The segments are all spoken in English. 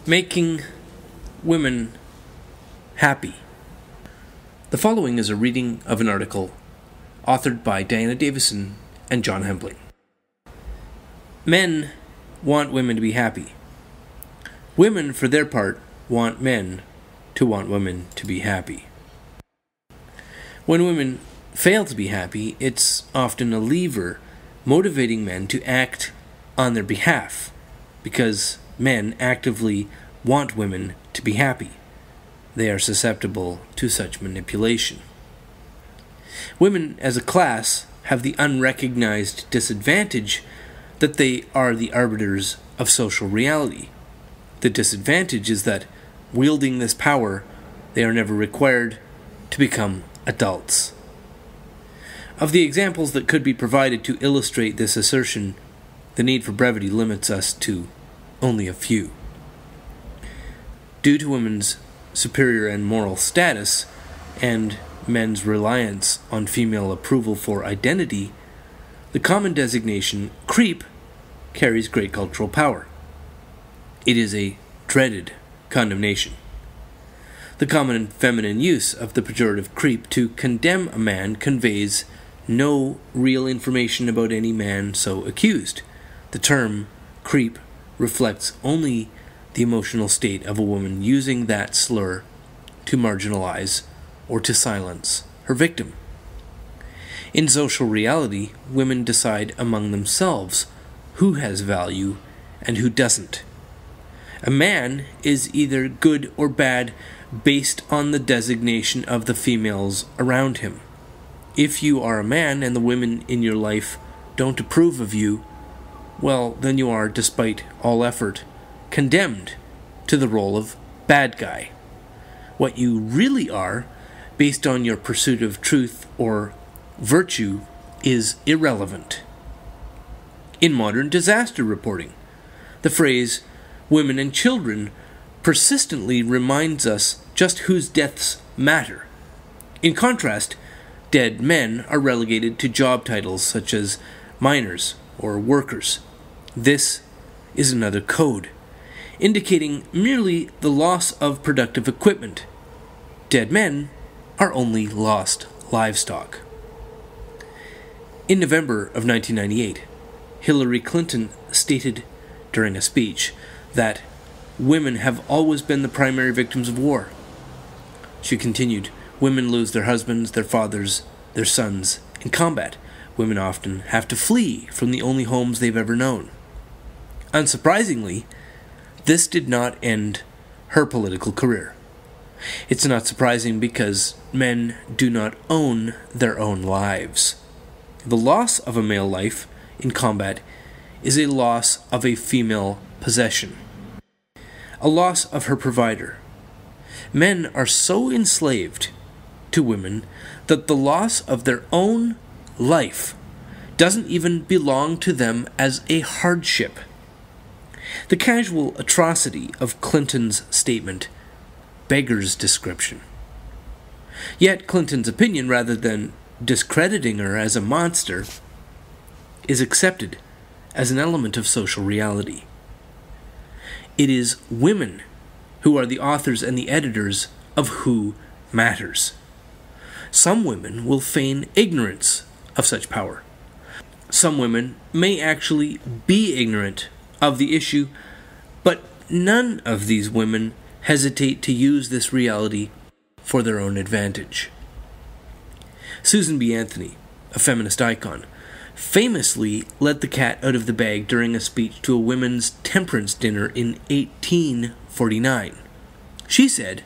Making women happy. The following is a reading of an article authored by Diana Davison and John Hempling. Men want women to be happy. Women, for their part, want men to want women to be happy. When women fail to be happy, it's often a lever motivating men to act on their behalf, because men actively want women to be happy. They are susceptible to such manipulation. Women as a class have the unrecognized disadvantage that they are the arbiters of social reality. The disadvantage is that, wielding this power, they are never required to become adults. Of the examples that could be provided to illustrate this assertion, the need for brevity limits us to only a few. Due to women's superior and moral status, and men's reliance on female approval for identity, the common designation creep carries great cultural power. It is a dreaded condemnation. The common feminine use of the pejorative creep to condemn a man conveys no real information about any man so accused. The term creep reflects only the emotional state of a woman using that slur to marginalize or to silence her victim. In social reality, women decide among themselves who has value and who doesn't. A man is either good or bad based on the designation of the females around him. If you are a man and the women in your life don't approve of you, well, then you are, despite all effort, condemned to the role of bad guy. What you really are, based on your pursuit of truth or virtue, is irrelevant. In modern disaster reporting, the phrase women and children persistently reminds us just whose deaths matter. In contrast, dead men are relegated to job titles such as miners or workers. This is another code, indicating merely the loss of productive equipment. Dead men are only lost livestock. In November of 1998, Hillary Clinton stated during a speech that women have always been the primary victims of war. She continued, "Women lose their husbands, their fathers, their sons in combat. Women often have to flee from the only homes they've ever known." Unsurprisingly, this did not end her political career. It's not surprising because men do not own their own lives. The loss of a male life in combat is a loss of a female possession, a loss of her provider. Men are so enslaved to women that the loss of their own life doesn't even belong to them as a hardship. The casual atrocity of Clinton's statement beggars description. Yet Clinton's opinion, rather than discrediting her as a monster, is accepted as an element of social reality. It is women who are the authors and the editors of Who Matters. Some women will feign ignorance of such power. Some women may actually be ignorant of the issue, but none of these women hesitate to use this reality for their own advantage. Susan B. Anthony, a feminist icon, famously let the cat out of the bag during a speech to a women's temperance dinner in 1849. She said,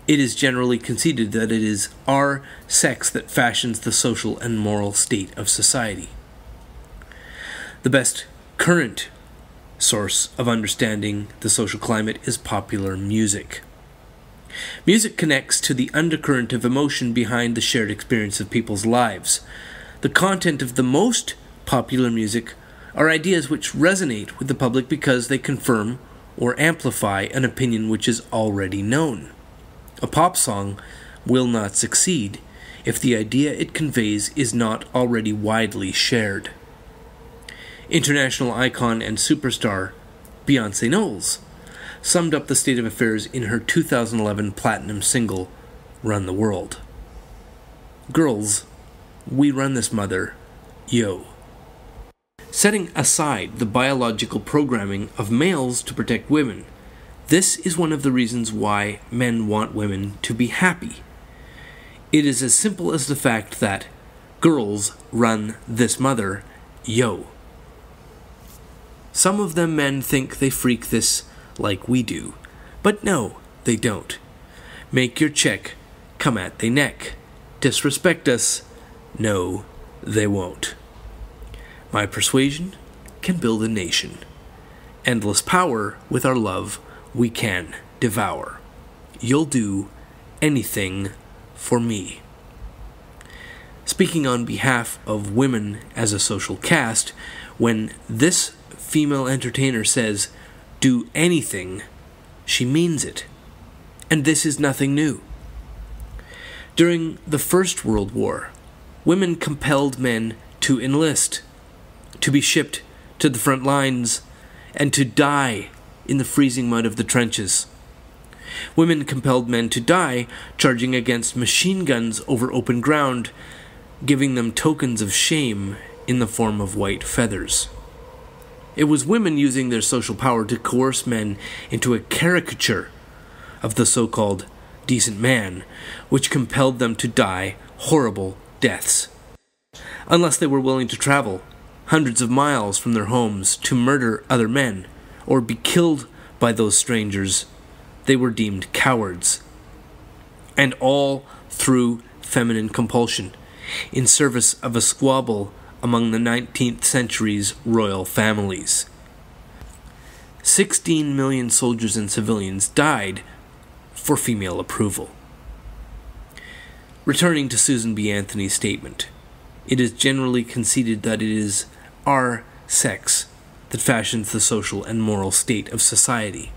"It is generally conceded that it is our sex that fashions the social and moral state of society." The best current source of understanding the social climate is popular music. Music connects to the undercurrent of emotion behind the shared experience of people's lives. The content of the most popular music are ideas which resonate with the public because they confirm or amplify an opinion which is already known. A pop song will not succeed if the idea it conveys is not already widely shared. International icon and superstar Beyoncé Knowles summed up the state of affairs in her 2011 platinum single, Run the World. Girls, we run this mother, yo. Setting aside the biological programming of males to protect women, this is one of the reasons why men want women to be happy. It is as simple as the fact that girls run this mother, yo. Some of them men think they freak this like we do, but no, they don't. Make your check, come at they neck. Disrespect us, no, they won't. My persuasion can build a nation. Endless power with our love we can devour. You'll do anything for me. Speaking on behalf of women as a social caste, when this female entertainer says, do anything, she means it. And this is nothing new. During the First World War, women compelled men to enlist, to be shipped to the front lines, and to die in the freezing mud of the trenches. Women compelled men to die charging against machine guns over open ground, giving them tokens of shame in the form of white feathers. It was women using their social power to coerce men into a caricature of the so-called decent man, which compelled them to die horrible deaths. Unless they were willing to travel hundreds of miles from their homes to murder other men, or be killed by those strangers, they were deemed cowards. And all through feminine compulsion, in service of a squabble among the 19th century's royal families. 16 million soldiers and civilians died for female approval. Returning to Susan B. Anthony's statement, it is generally conceded that it is our sex that fashions the social and moral state of society.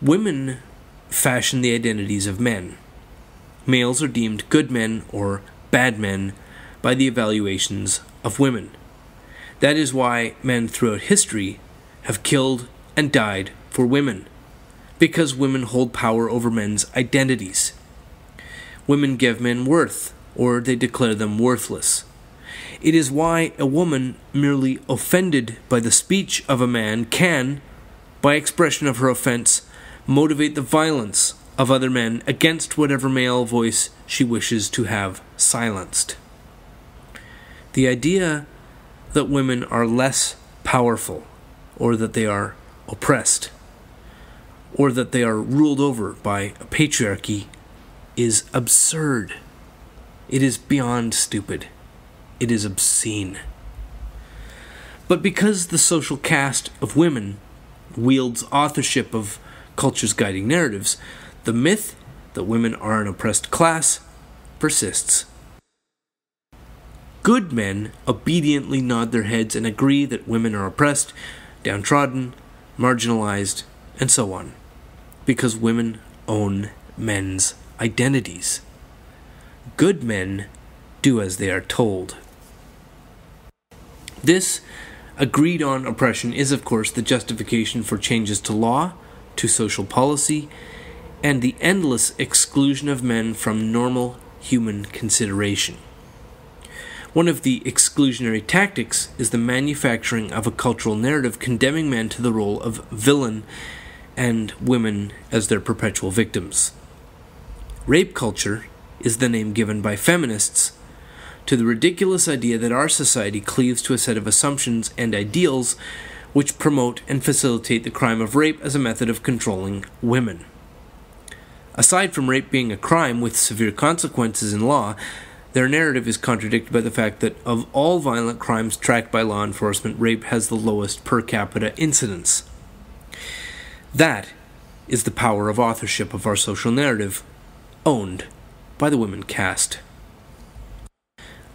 Women fashion the identities of men. Males are deemed good men or bad men by the evaluations of women. That is why men throughout history have killed and died for women, because women hold power over men's identities. Women give men worth, or they declare them worthless. It is why a woman merely offended by the speech of a man can, by expression of her offense, motivate the violence of other men against whatever male voice she wishes to have silenced. The idea that women are less powerful, or that they are oppressed, or that they are ruled over by a patriarchy is absurd. It is beyond stupid. It is obscene. But because the social caste of women wields authorship of culture's guiding narratives, the myth that women are an oppressed class persists. Good men obediently nod their heads and agree that women are oppressed, downtrodden, marginalized, and so on, because women own men's identities. Good men do as they are told. This agreed-on oppression is, of course, the justification for changes to law, to social policy, and the endless exclusion of men from normal human consideration. One of the exclusionary tactics is the manufacturing of a cultural narrative condemning men to the role of villain and women as their perpetual victims. Rape culture is the name given by feminists to the ridiculous idea that our society cleaves to a set of assumptions and ideals which promote and facilitate the crime of rape as a method of controlling women. Aside from rape being a crime with severe consequences in law, their narrative is contradicted by the fact that of all violent crimes tracked by law enforcement, rape has the lowest per capita incidence. That is the power of authorship of our social narrative, owned by the women caste.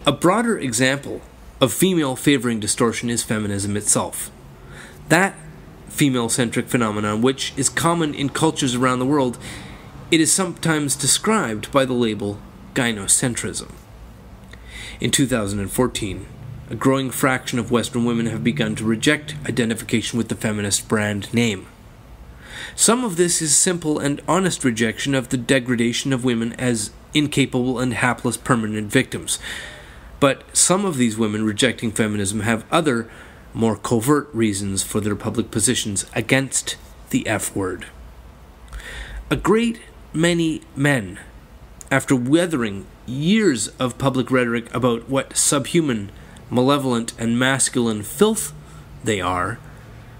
A broader example of female favoring distortion is feminism itself. That female-centric phenomenon, which is common in cultures around the world, it is sometimes described by the label gynocentrism. In 2014, a growing fraction of Western women have begun to reject identification with the feminist brand name. Some of this is simple and honest rejection of the degradation of women as incapable and hapless permanent victims. But some of these women rejecting feminism have other, more covert reasons for their public positions against the F word. A great many men, after weathering years of public rhetoric about what subhuman, malevolent, and masculine filth they are,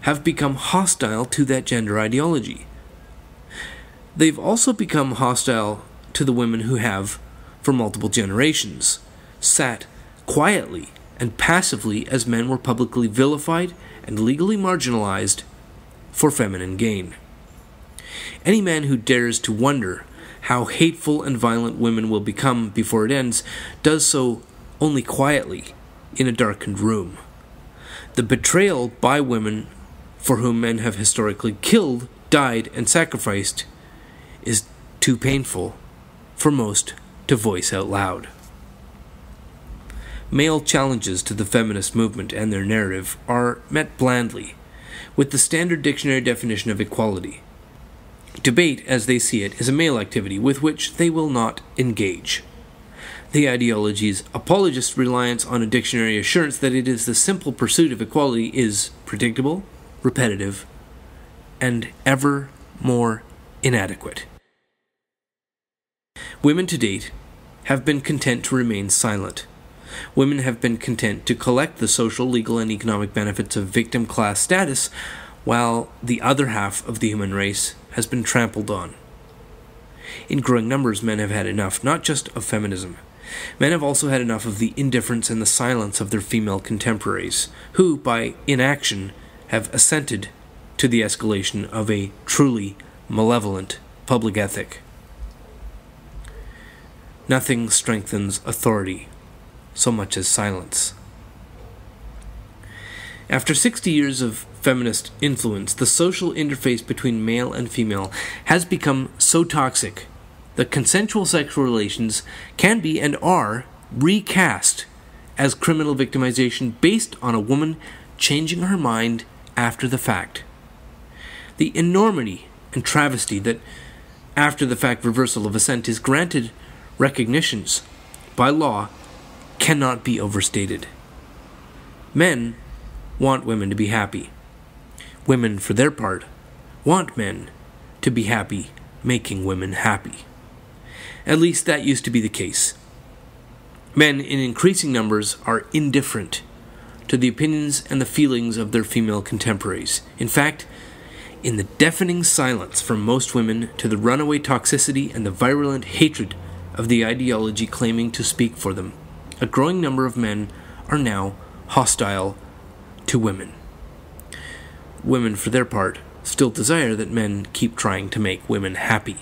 have become hostile to that gender ideology. They've also become hostile to the women who have, for multiple generations, sat quietly and passively as men were publicly vilified and legally marginalized for feminine gain. Any man who dares to wonder how hateful and violent women will become before it ends does so only quietly in a darkened room. The betrayal by women for whom men have historically killed, died, and sacrificed is too painful for most to voice out loud. Male challenges to the feminist movement and their narrative are met blandly, with the standard dictionary definition of equality. Debate, as they see it, is a male activity with which they will not engage. The ideology's apologist reliance on a dictionary assurance that it is the simple pursuit of equality is predictable, repetitive, and ever more inadequate. Women to date have been content to remain silent. Women have been content to collect the social, legal, and economic benefits of victim class status, while the other half of the human race has been trampled on. In growing numbers, men have had enough, not just of feminism. Men have also had enough of the indifference and the silence of their female contemporaries, who, by inaction, have assented to the escalation of a truly malevolent public ethic. Nothing strengthens authority so much as silence. After 60 years of feminist influence, the social interface between male and female has become so toxic that consensual sexual relations can be and are recast as criminal victimization based on a woman changing her mind after the fact. The enormity and travesty that after the fact reversal of assent is granted recognitions by law cannot be overstated. Men want women to be happy. Women, for their part, want men to be happy, making women happy. At least that used to be the case. Men in increasing numbers are indifferent to the opinions and the feelings of their female contemporaries. In fact, in the deafening silence from most women to the runaway toxicity and the virulent hatred of the ideology claiming to speak for them, a growing number of men are now hostile to women. Women, for their part, still desire that men keep trying to make women happy.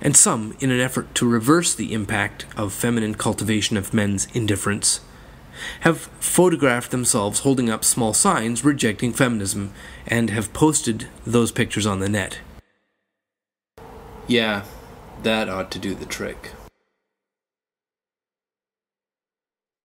And some, in an effort to reverse the impact of feminine cultivation of men's indifference, have photographed themselves holding up small signs rejecting feminism and have posted those pictures on the net. Yeah, that ought to do the trick.